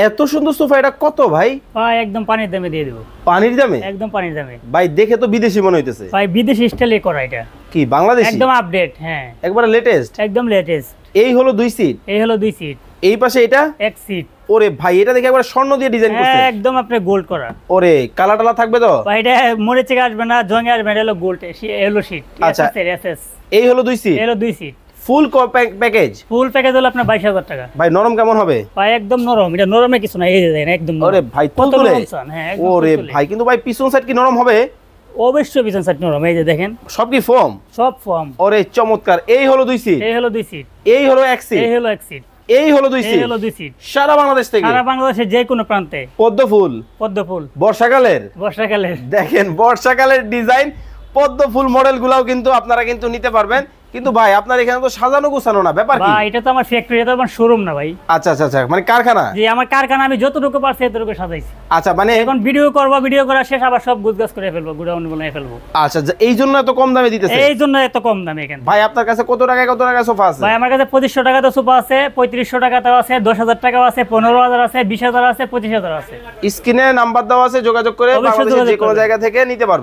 এত সুন্দর সোফা, এটা কত ভাই? ভাই একদম পানির দামে দিয়ে দেব। পানির দামে? একদম পানির দামে ভাই, দেখে তো বিদেশি মনে হইতেছে। ভাই বিদেশি স্টাইলে করা এটা। কি বাংলাদেশি? একদম আপডেট। হ্যাঁ একবারে লেটেস্ট। একদম লেটেস্ট। এই হলো 2 সিট। এই হলো 2 সিট। এই পাশে এটা 1 সিট। ওরে ভাই, এটা দেখে একবার স্বর্ণ দিয়ে ডিজাইন করছে। একদম আপনি গোল্ড করা। ওরে কালা টালা থাকবে তো? ভাই এটা মরিচে আসবে না, জঙ্গে আসবে না, হলো গোল্ড এলো শীট। আচ্ছা এসএস। এই হলো 2 সিট। এই হলো 2 seat. Full package. Full package হলো আপনার 22,000 টাকা। ভাই নরম কেমন হবে? ভাই একদম নরম, এটা নরমে কিছু না, এই যে দেখেন একদম নরম। ওরে ভাই কত তুলতুলে। নরম চান? হ্যাঁ একদম ওরে তুলতুলে। ভাই, কিন্তু ভাই পিছন সাইড কি নরম হবে? অবশ্যই পিছন সাইড নরম, এই যে দেখেন সব কি ফোম? সব ফর্ম। ওরে চমৎকার। এই হলো 2 সিট। এই হলো 2 সিট। এই হলো 1 সিট। এই হলো 1 সিট। এই হলো 2 এই সিট। হলো 2 সিট। সারা বাংলাদেশ থেকে, সারা বাংলাদেশের যে কোনো প্রান্তে। পদ্ম ফুল। পদ্ম ফুল বর্ষাকালের। বর্ষাকালের। দেখেন বর্ষাকালের ডিজাইন, পদ্ম ফুল মডেল গুলাও কিন্তু আপনারা কিন্তু নিতে পারবেন। কিন্তু ভাই আপনার এখানে তো সাজানো গোছানো না, ব্যাপার কি? ভাই এটা তো আমার ফ্যাক্টরি, এটা তো আমার শোরুম না ভাই। আচ্ছা আচ্ছা আচ্ছা, মানে কারখানা? যে আমার কারখানা, আমি যতটুকু পারছি এতটুকু সাজাইছি। আচ্ছা, মানে এখন ভিডিও করব, ভিডিও করা শেষ আবার সব গুছগাছ করে ফেলবো, গুডাউন বানিয়ে ফেলবো। আচ্ছা, এই জন্য এত কম দামে দিতেছে? এই জন্য এত কম দামে এখানে। ভাই আপনার কাছে কত টাকা সোফা আছে? ভাই আমার কাছে 2500 টাকাতে সোফা আছে, 3500 টাকাতেও আছে, 10,000 টাকাও আছে, 15,000 আছে, 20,000 আছে, 25,000 আছে। স্ক্রিনে নাম্বার দেওয়া আছে, যোগাযোগ করে অবশ্যই বাংলাদেশের যে যোগাযোগ কোনো করবেন। জায়গা থেকে নিতে পারবে।